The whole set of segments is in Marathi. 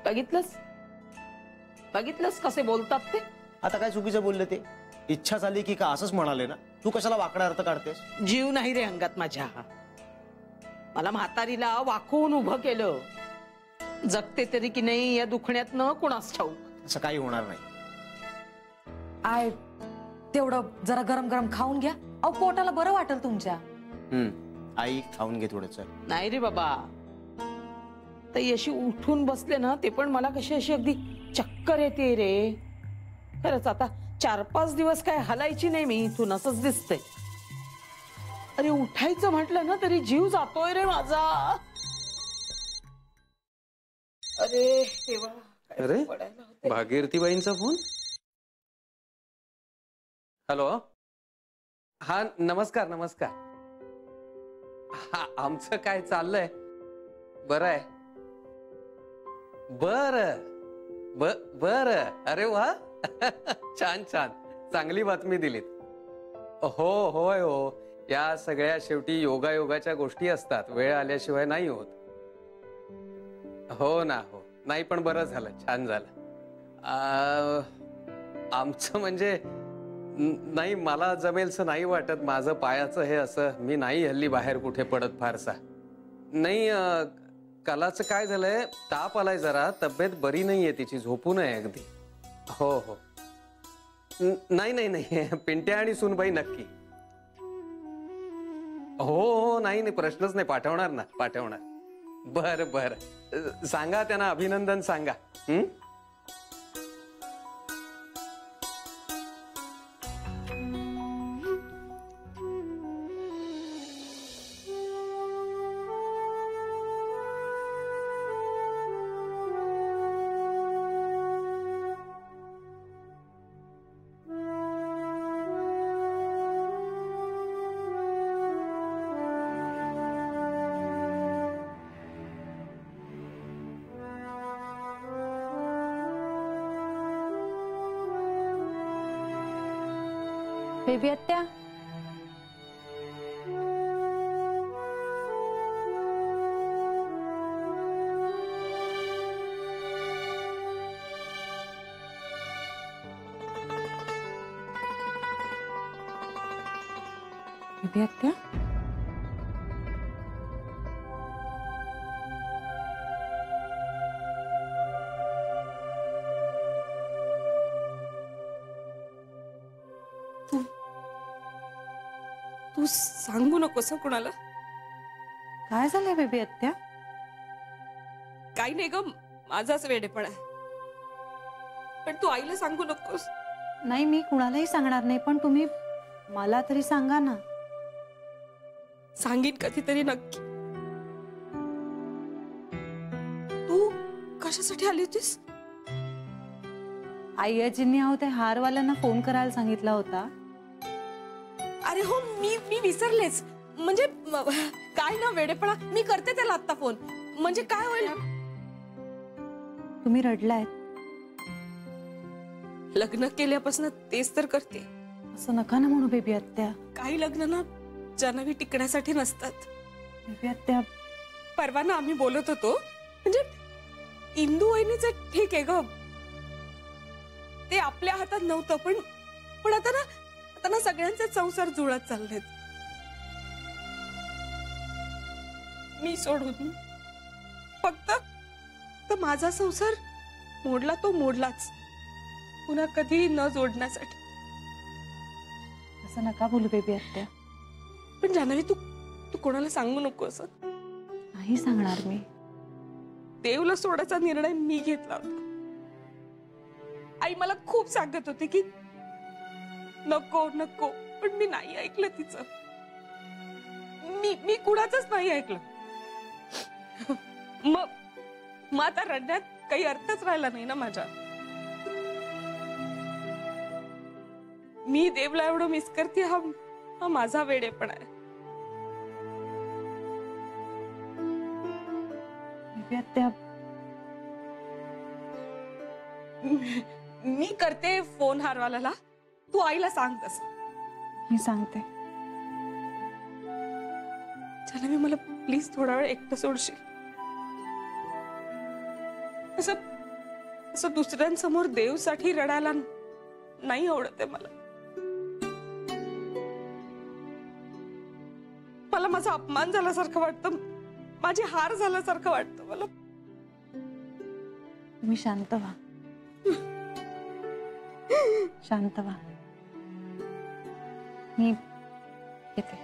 बघितलंस बघितलंस कसे बोलतात ते? आता काय चुकीचं बोलले ते? इच्छा झाली की का असंच म्हणाले ना? तू कशाला वाकडा अर्थ काढतेस? जीव नाही रे अंगात माझ्या. मला म्हातारीला वाकवून उभं केलं. जगते तरी की नाही या दुखण्यात न कुणास ठाऊक. असं काही होणार नाही. आय तेवढं जरा गरम गरम खाऊन घ्या. अहो पोटाला बरं वाटेल तुमच्या. आई खाऊन घे थोडंच. नाही रे बाबा, ताई अशी उठून बसले ना ते पण मला कशी अशी अगदी चक्कर येते रे. खरंच आता 4-5 दिवस काय हलायची नाही मी इथून, असंच दिसतंय. अरे उठायचं म्हटलं ना तरी जीव जातोय रे माझा. अरे देवा. अरे भागीरथीबाईंचा फोन. हॅलो. हा नमस्कार नमस्कार. हा आमचं काय चाललंय? बरं आहे. बर. अरे वा. छान छान. चांगली बातमी दिलीत. हो होय हो. या सगळ्या शेवटी योगायोगाच्या गोष्टी असतात. वेळ आल्याशिवाय नाही होत. हो ना. हो नाही पण बरं झालं. छान झालं. आमचं म्हणजे नाही मला जमेलचं नाही वाटत. माझं पायाचं हे असं मी नाही हल्ली बाहेर कुठे पडत फारसा. नाही कलाचं काय झालंय, ताप आलाय जरा. तब्येत बरी नाहीये तिची. झोपू नये अगदी. हो हो. नाही पिंट्या आणि सुनबाई नक्की. हो नाही प्रश्नच नाही. पाठवणार ना पाठवणार. बर सांगा त्यांना अभिनंदन सांगा. बेबी आत्या. बेबी आत्या. तू सांगू नकोस कुणाला. काय झालंय बेबी आत्या? काही नाही ग, माझाच वेडेपणा आहे. पण तू आईला सांगू नकोस. नाही मी कुणालाही सांगणार नाही, पण तुम्ही मला तरी सांगा ना. सांगीन कधीतरी नक्की. तू कशासाठी आली होतीस? आईजींनी अहो ते हारवाल्यांना फोन करायला सांगितला होता. अरे हो मी विसरलेच. म्हणजे काय ना वेडेपणा. मी करते त्याला आता फोन. म्हणजे काय होईल? तुम्ही रडलाय. लग्न केल्यापासून तेच तर करते. असं नका ना म्हणू बेबी आत्या. काही लग्न ना जनावी टिकण्यासाठी नसतात. बेबी आत्या परवा ना आम्ही बोलत होतो. म्हणजे इंदू वहिनीचं ठीक आहे ग, ते आपल्या हातात नव्हतं. पण आता ना सगळ्यांचे संसार जुळत चाललेत. मी सोडून फक्त तर माझा संसार मोडला तो मोडलाच, पुन्हा कधी न जोडण्यासाठी. असं नका बोलू बेबी आत्या. पण जान्हवी तू कोणाला सांगू नको. असं नाही सांगणार मी. देवला सोडायचा निर्णय मी घेतला होता. आई मला खूप सांगत होती की नको नको, पण मी नाही ऐकलं तिचं. मी कुणाचंच नाही ऐकलं. मग आता रडण्यात काही अर्थच राहिला नाही ना माझ्या. मी देवला एवढं मिस करते, हा माझा वेडेपणा आहे. आत्या मी करते फोन हारवाल्याला. तू आईला सांग तसं. मी सांगते. जान्हवी मला प्लीज थोडा वेळ एकटं सोडशील. असं असं दुसऱ्यांसमोर देवसाठी रडायला नाही आवडत आहे मला. मला माझा अपमान झाल्यासारखं वाटतं, माझी हार झाल्यासारखं वाटतं मला. तुम्ही शांत व्हा, शांत व्हा. मी येते.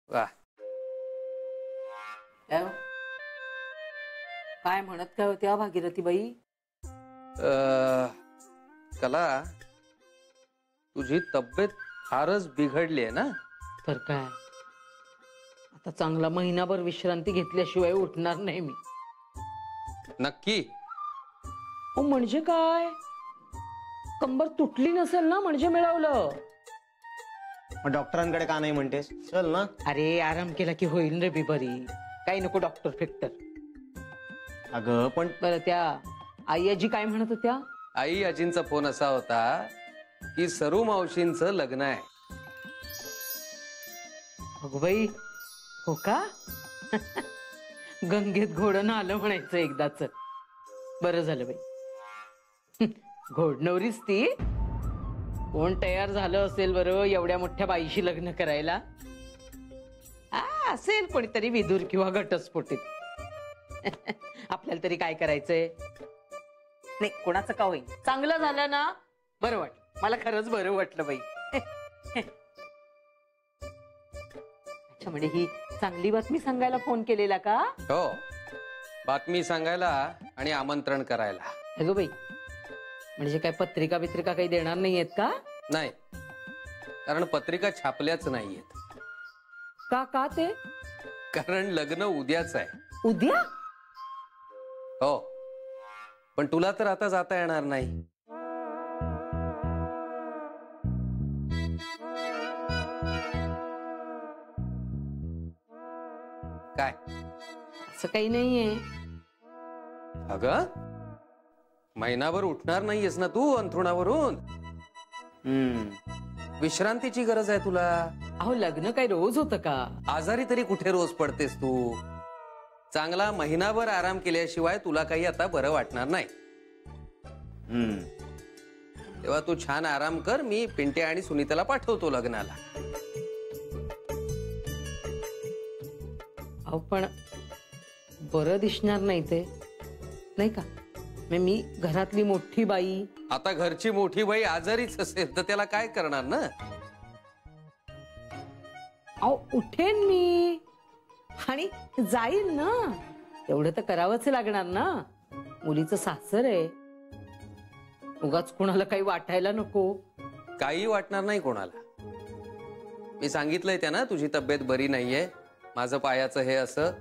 वा, काय म्हणत काय होत्या भागीरथी बाई? कला, तुझी तब्येत फारच बिघडली आहे ना? तर काय, आता चांगला महिनाभर विश्रांती घेतल्याशिवाय उठणार नाही मी. नक्की? म्हणजे काय, कंबर तुटली नसेल ना म्हणजे मिळवलं. मग डॉक्टरांकडे का नाही म्हणतेस? चल ना. अरे आराम केला की होईल रे बी बरी. काही नको डॉक्टर फिक्टर. अगं पण बरं, त्या आई आजी काय म्हणत होत्या? आई आजींचा फोन असा होता की सरू मावशींचं लग्न आहे. अगो बाई, हो का? गंगेत घोडं आलं म्हणायचं एकदाच. बरं झालं बाई. घोडनवरीच ती. कोण तयार झालं असेल बरं एवढ्या मोठ्या बाईशी लग्न करायला? असेल कोणीतरी विदूर किंवा घटस्फोटीत. आपल्याला तरी काय करायचंय? नाही, कोणाचं का होईल, चांगलं झालं ना बरं वाटलं. मला खरंच बरं वाटलं बाई. अच्छा, म्हणजे ही चांगली बातमी सांगायला फोन केलेला का? हो, बातमी सांगायला आणि आमंत्रण करायला. अगं बाई, म्हणजे काय पत्रिका बित्रिका काही देणार नाहीयेत का? नाही, कारण पत्रिका छापल्याच नाहीयेत. का ते? कारण लग्न उद्याच आहे. उद्या? हो, पण तुला तर आता जाता येणार नाही. काय? असं काही नाहीये. अगं, महिनाभर उठणार नाहीयेस ना तू अंथरुणावरून? विश्रांतीची गरज आहे तुला. अहो, लग्न काय रोज होतं का? आजारी तरी कुठे रोज पडतेस तू? चांगला महिनाभर आराम केल्याशिवाय तुला काही आता बरं वाटणार नाही. तेव्हा तू छान आराम कर. मी पिंट्या आणि सुनीताला पाठवतो लग्नाला. अहो, पण बरं दिसणार नाही ते, नाही का? मी घरातली मोठी बाई. आता घरची मोठी बाई आजारीच असेल तर त्याला काय करणार ना? अहो, उठेन मी आणि जाईन ना. एवढं तर करावंच लागणार ना. मुलीचं सासर आहे. उगाच कोणाला काही वाटायला नको. काही वाटणार नाही कोणाला. मी सांगितलंय त्यांना तुझी तब्येत बरी नाहीये, माझं पायाचं हे असं.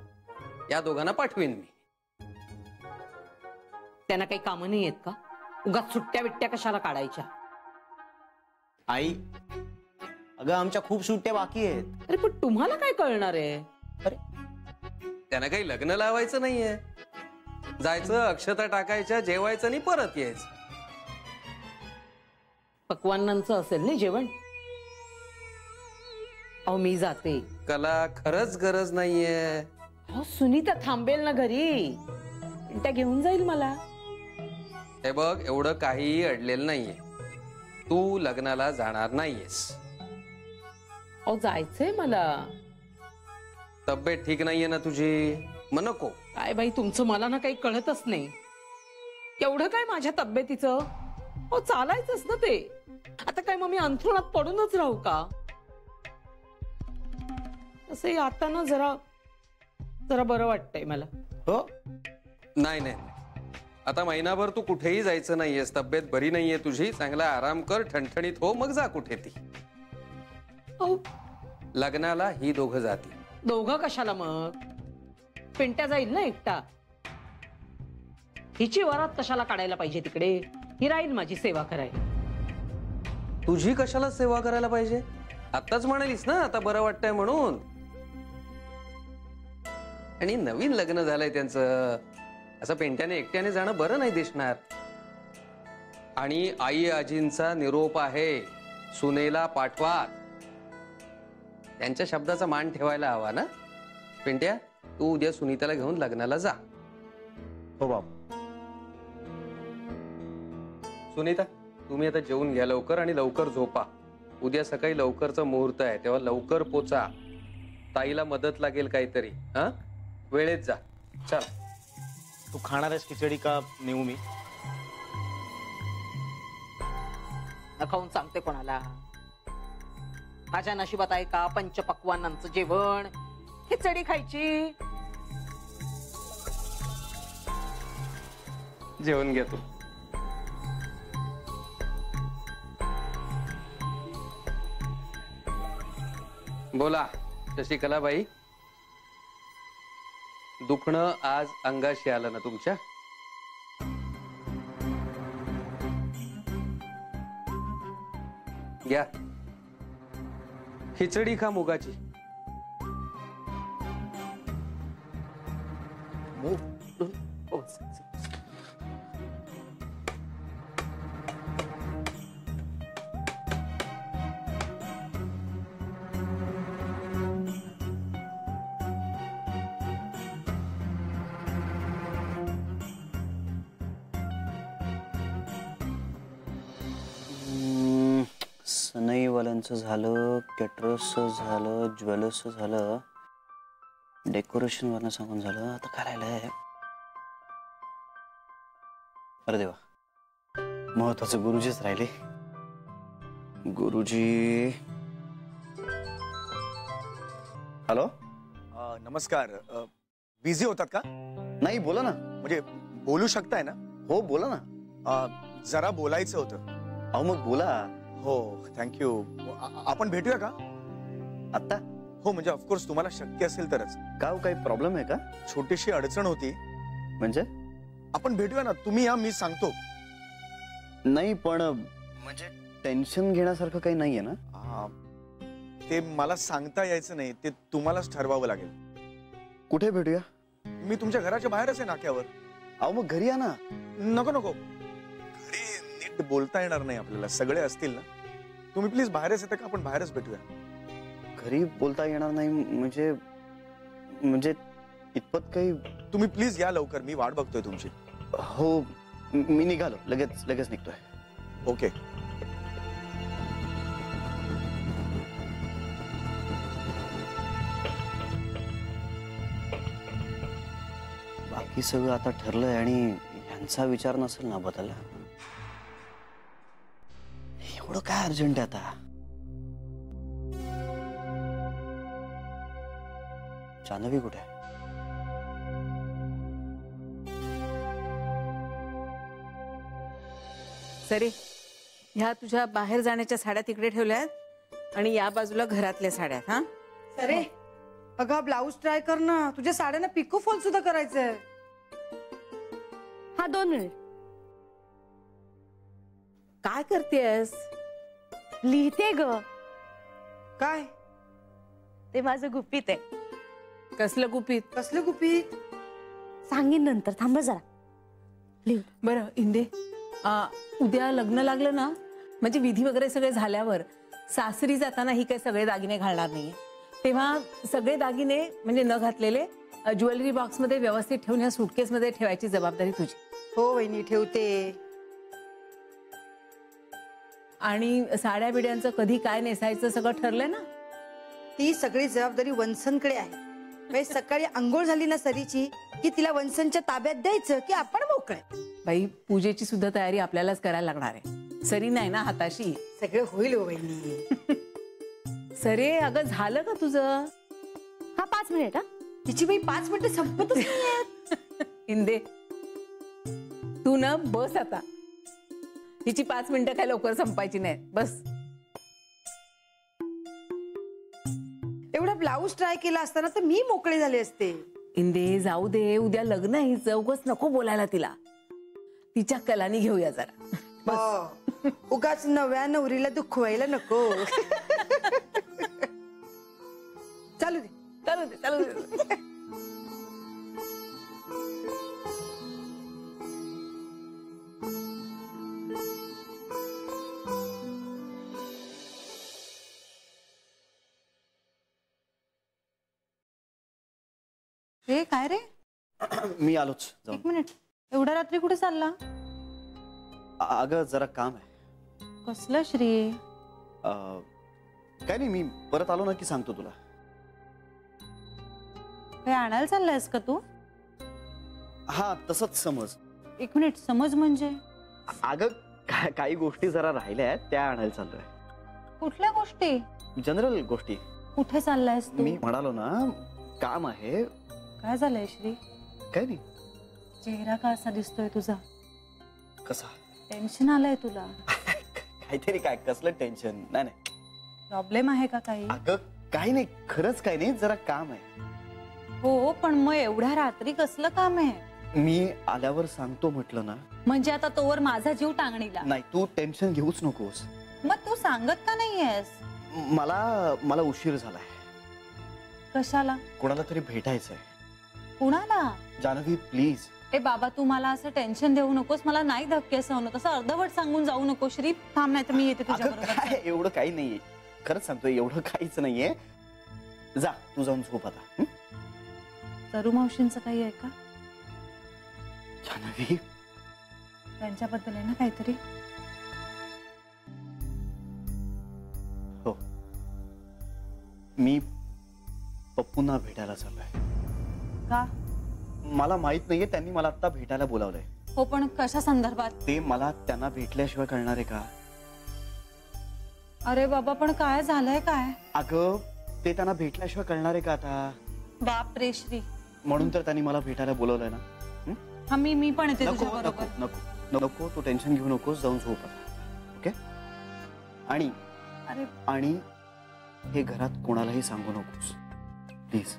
या दोघांना पाठवीन मी. त्यांना काही कामं नाही आहेत का? उगाच सुट्ट्या बिट्ट्या कशाला काढायच्या? आई, अगं आमच्या खूप सुट्ट्या बाकी आहेत. अरे पण तुम्हाला काय कळणार आहे? अरे त्यांना काही लग्न लावायचं नाहीये. जायचं, अक्षता टाकायच्या, जेवायचं आणि परत यायचं. पक्वान्नांचं असेल ना जेवण. अहो, मी जाते. कला, खरंच गरज नाहीये. अहो, सुनीता थांबेल ना घरी. त्या घेऊन जाईल मला. हे बघ, एवढं काहीही अडलेलं नाहीये. तू लग्नाला जाणार नाहीयेस. अहो, जायचंय मला. तब्येत ठीक नाहीये ना तुझी? मग नको. काय बाई, तुमचं मला ना काही कळतच नाही. एवढं काय माझ्या तब्येतीचं? हो, चालायचंच ना ते. आता काय मग मी अंथरुणात पडूनच राहू का? असं आता ना जरा जरा बरं वाटतंय मला. हो, नाही नाही, आता महिनाभर तू कुठेही जायचं नाहीयेस. तब्येत बरी नाहीये तुझी. चांगला आराम कर, ठणठणीत हो, मग जा कुठे ती. अहो, लग्नाला ही दोघं जातील. दोघं कशाला मग? पिंट्या जाईल ना एकटा. हिची वरात कशाला काढायला पाहिजे तिकडे? ही राहील माझी सेवा करायला. तुझी कशाला सेवा करायला पाहिजे? आताच म्हणालीस ना आता बरं वाटतंय म्हणून. आणि नवीन लग्न झालंय त्यांचं, असं पेंट्याने एकट्याने जाणं बरं नाही दिसणार. आणि आई आजींचा निरोप आहे, सुनेला पाठवा. त्यांच्या शब्दाचा मान ठेवायला हवा ना. पेंट्या, तू उद्या सुनीताला घेऊन लग्नाला जा. हो बाप. सुनीता, तुम्ही आता जेवून घ्या लवकर आणि लवकर झोपा. उद्या सकाळी लवकरचा मुहूर्त आहे, तेव्हा लवकर पोचा. ताईला मदत लागेल काहीतरी. हा, वेळेत जा. चल. तू खाणार आहेस खिचडी का नेऊ मी? खाऊन सांगते कोणाला? माझ्या नशिबात आहे का पंचपक्वानांचं जेवण? खिचडी खायची. जेवण घ्या तू. बोला शशिकलाबाई, दुखणं आज अंगाशी आलं ना तुमच्या? घ्या खिचडी खा मुगाची. सनईवाल्यांचं झालं, कॅटरर्सचं झालं, ज्वेलर्सचं झालं, डेकोरेशन वरनं सांगून झालं. आता काय राहिलंय? अरे देवा, महत्वाचं गुरुजीच राहिले. गुरुजी. हॅलो. नमस्कार. बिझी होतात का? नाही, बोला ना. म्हणजे बोलू शकताय ना? हो बोला ना. जरा बोलायचं होतं. अहो मग बोला. हो, थँक्यू. आपण भेटूया का आत्ता? हो, म्हणजे ऑफकोर्स तुम्हाला शक्य असेल तरच. का काही प्रॉब्लेम आहे का? छोटीशी अडचण होती. म्हणजे? आपण भेटूया ना. तुम्ही या, मी सांगतो. नाही पण म्हणजे टेन्शन घेण्यासारखं काही नाहीये ना? ते मला सांगता यायचं नाही, ते तुम्हालाच ठरवावं लागेल. कुठे भेटूया? मी तुमच्या घराच्या बाहेरच आहे, नाक्यावर. अहो मग घरी या ना. नको नको, घरी नीट बोलता येणार नाही आपल्याला, सगळे असतील ना. तुम्ही प्लीज बाहेरच येता का? आपण बाहेरच भेटूया. घरी बोलता येणार नाही म्हणजे इतपत काही? तुम्ही प्लीज या लवकर, मी वाट बघतोय तुमची. हो, मी निघालो, लगेच निघतोय. ओके. बाकी सगळं आता ठरलंय आणि ह्यांचा विचार नसेल ना बदलला. एवढं काय अर्जंट आहे आता? जान्हवी कुठे? सरे, ह्या तुझ्या बाहेर जाण्याच्या साड्या तिकडे ठेवल्यात आणि या बाजूला घरातल्या साड्या. हा अरे अगं, ब्लाऊज ट्राय कर ना. तुझ्या साड्यांना पिको फॉल सुद्धा करायचंय. हा, 2 मिनिट. काय करतेस? लिहिते ग. काय? ते माझं गुपित आहे. कसलं गुपित? कसलं गुपित? सांगेन नंतर, थांब जरा. लिहू. बरं इंदे, उद्या लग्न लागलं ना, म्हणजे विधी वगैरे सगळे झाल्यावर सासरी जाताना ही काही सगळे दागिने घालणार नाहीये. तेव्हा सगळे दागिने म्हणजे न घातलेले ज्वेलरी बॉक्स मध्ये व्यवस्थित ठेवून ह्या सुटकेस मध्ये ठेवायची जबाबदारी तुझी. हो वहिनी, ठेवते. आणि साड्या बिड्यांचं कधी काय नेसायचं सगळं ठरलंय ना? ती सगळी जबाबदारी वंसनकडे आहे. म्हणजे सकाळी आंघोळ झाली ना सरीची की तिला वंसनच्या ताब्यात द्यायचं की आपण मोकळे. बाई, पूजेची सुद्धा तयारी आपल्यालाच करायला लागणार आहे. सरी नाही ना हाताशी. सगळं होईल हो वहिनी. सरे, अगं झालं का तुझं? हा, 5 मिनिट. हा, तिची बाई 5 मिनिटं संपतच नाहीयेत. इंदे, तू ना बस आता. हिची 5 मिनिटं काय लवकर संपायची नाही. बस. एवढा ब्लाऊज ट्राय केला असताना तर मी मोकळे झाले असते. इंदे, जाऊ दे, उद्या लग्न आहे हिचं, उगाच नको बोलायला तिला. तिच्या कलानी घेऊया जरा. उगाच नव्या नवरीला दुखवायला नको. चालू दे. चालू दे चालू दे. रे काय रे? मी आलोच जाऊन. एक मिनिट, एवढ्या रात्री कुठे चालला? अगं जरा काम आहे. कसलं श्री? काय नाही, मी परत आलो ना की सांगतो तुला. काय आणायला चाललायस का तू? हा तसंच समज. एक मिनिट, समज म्हणजे? अगं काही गोष्टी जरा राहिल्या आहेत त्या आणायला चाललोय. कुठल्या गोष्टी? जनरल गोष्टी. कुठे चाललायस तू? मी म्हणालो ना काम आहे. काय झालंय श्री? काय नाही. चेहरा का असा दिसतोय तुझा? कसा? टेन्शन आलंय तुला? काहीतरी काय? कसलं टेन्शन? नाही नाही. प्रॉब्लेम आहे का काही? अगं काही नाही, खरंच काही नाही, जरा काम आहे. हो पण मग एवढ्या रात्री कसलं काम आहे? मी आल्यावर सांगतो म्हटलं ना. म्हणजे आता तोवर माझा जीव टांगणीला? नाही, तू टेन्शन घेऊच नकोस. मग तू सांगत का नाहीयेस? मला उशीर झालाय. कशाला? कोणाला तरी भेटायचंय. कुणाला? जानवी प्लीज. ए बाबा, तू मला असं टेन्शन देऊ नकोस. मला नाही धक्के सहन होत. असं अर्धवट सांगून जाऊ नको श्री. थांब, नाही तर मी येते तुझ्या अगं काय एवढं काही नाहीये, खरंच सांगतोय, एवढं काहीच नाहीये. जा तू जाऊन झोप आता. सरू मावशींचं काही आहे का? जानवी त्यांच्याबद्दल आहे ना काहीतरी? हो, मी पप्पूंना भेटायला चाललोय. का? मला माहित नाहीये, त्यांनी मला आता भेटायला बोलावलंय. हो पण कशा संदर्भात? ते मला त्यांना भेटल्याशिवाय कळणार आहे का? अरे बाबा, पण काय झालंय काय? अगं ते त्यांना भेटल्याशिवाय कळणार आहे का आता? बाप रे श्री. म्हणून तर त्यांनी मला भेटायला बोलवलंय ना. हा मी पण येते नको तुझ्या नको बरोबर. नको नको, तू टेन्शन घेऊ नकोस, जाऊन झोप आता. ओके? आणि अरे आणि हे घरात कोणालाही सांगू नकोस प्लीज.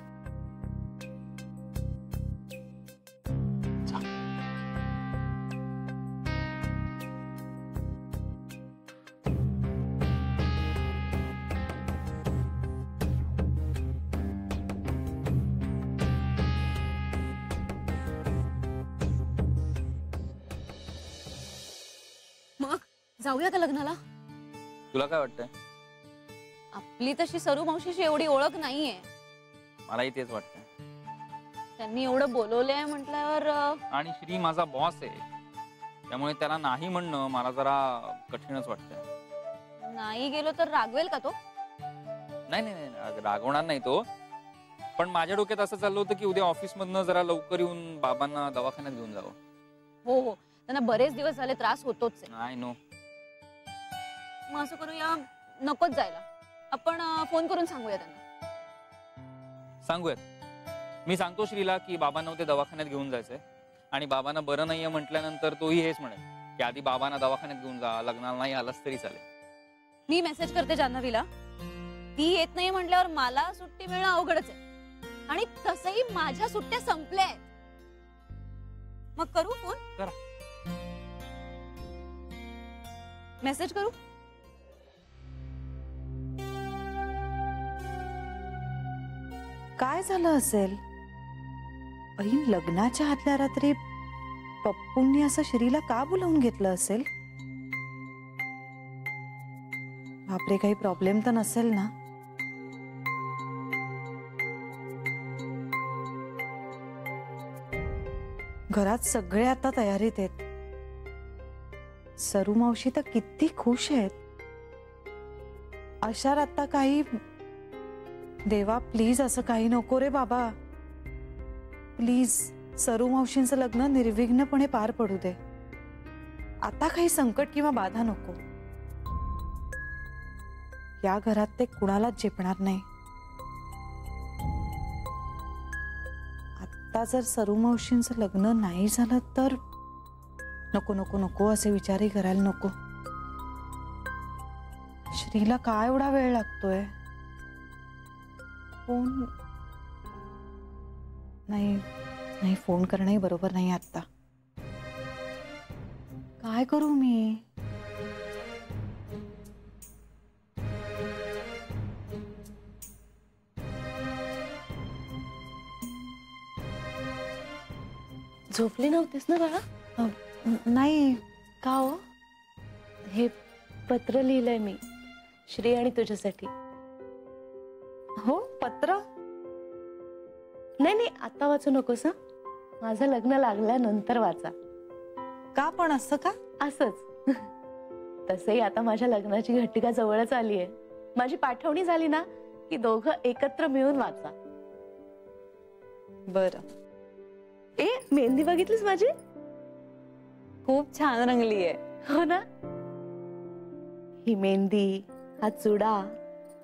मग जाऊया का लग्नाला? तुला काय वाटतंय? आपली तशी सरू मावशीची एवढी ओळख नाहीये. मलाही तेच वाटतंय. त्यांनी एवढं बोलवलंय म्हटल्यावर आणि श्री माझा बॉस आहे, त्यामुळे त्याला नाही म्हणणं मला जरा कठीणच वाटतंय. नाही गेलो तर रागवेल का तो? नाही नाही नाही, रागवणार नाही तो. पण माझ्या डोक्यात असं चाललं होतं की उद्या ऑफिस मधनं जरा लवकर येऊन बाबांना दवाखान्यात घेऊन जावं. हो हो, त्यांना बरेच दिवस झाले त्रास होतोच आहे. I know. मग असं करूया, नकोच जायला. आपण फोन करून सांगूया त्यांना. सांगूयात. मी सांगतो श्रीला की बाबांना उद्या दवाखान्यात घेऊन जायचंय, आणि बाबांना बरं नाहीये म्हटल्यानंतर तोही हेच म्हणेल की आधी बाबांना दवाखान्यात घेऊन जा, लग्नाला नाही आलास तरी चालेल. मी मेसेज करते जान्हवीला. ती येत नाही म्हटल्यावर मला सुट्टी मिळणं अवघडच आहे, आणि तसंही माझ्या सुट्ट्या संपल्या आहेत. मग करू फोन? करा. मेसेज करू? काय झालं असेल? ऐन लग्नाच्या आदल्या रात्री पप्पूंनी असं श्रीला का बोलावून घेतलं असेल? बापरे, काही प्रॉब्लेम तर नसेल ना? घरात सगळे आता तयारीत आहेत. सरू मावशी तर किती खुश आहेत. अशात आता काही, देवा प्लीज असं काही नको रे बाबा. प्लीज सरू मावशींचं लग्न निर्विघ्नपणे पार पडू दे. आता काही संकट किंवा बाधा नको. या घरात ते कुणालाच झेपणार नाही. आता जर सरू मावशींचं लग्न नाही झालं तर नको नको नको असे विचारही करायला नको. श्रीला काय एवढा वेळ लागतोय? फोन नाही, फोन करणंही बरोबर नाही आता. काय करू मी? झोपली नव्हतीस ना बाळा? नाही. का हो? हे पत्र लिहिलंय मी श्री आणि तुझ्यासाठी. हो, पत्र? नाही नाही, आता वाचू नकोस. माझं लग्न लागल्यानंतर वाचा. का पण असं का? असंच. तसंही आता माझ्या लग्नाची घटिका जवळच आली आहे. माझी पाठवणी झाली ना की दोघं एकत्र मिळून वाचा. बरं. ए, मेहंदी बघितलीस माझी? खूप छान रंगली आहे. हो ना. ही मेहंदी, हा चुडा,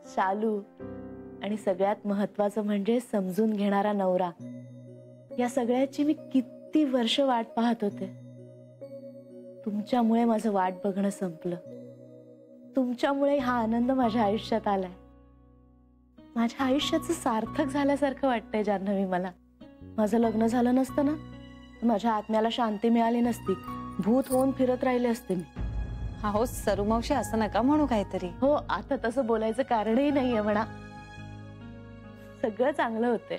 शालू आणि सगळ्यात महत्वाचं म्हणजे समजून घेणारा नवरा, या सगळ्याची मी किती वर्ष वाट पाहत होते. तुमच्यामुळे माझं वाट बघणं संपलं. तुमच्यामुळे हा आनंद माझ्या आयुष्यात आलाय. माझ्या आयुष्याचं सार्थक झाल्यासारखं वाटतंय जान्हवी मला. माझं लग्न झालं नसतं ना, माझ्या आत्म्याला शांती मिळाली नसती. भूत होऊन फिरत राहिले असते मी. हो सरू मावशी, असं नका म्हणू काहीतरी. हो, आता तसं बोलायचं कारणही नाहीये म्हणा. सगळं चांगलं होतंय.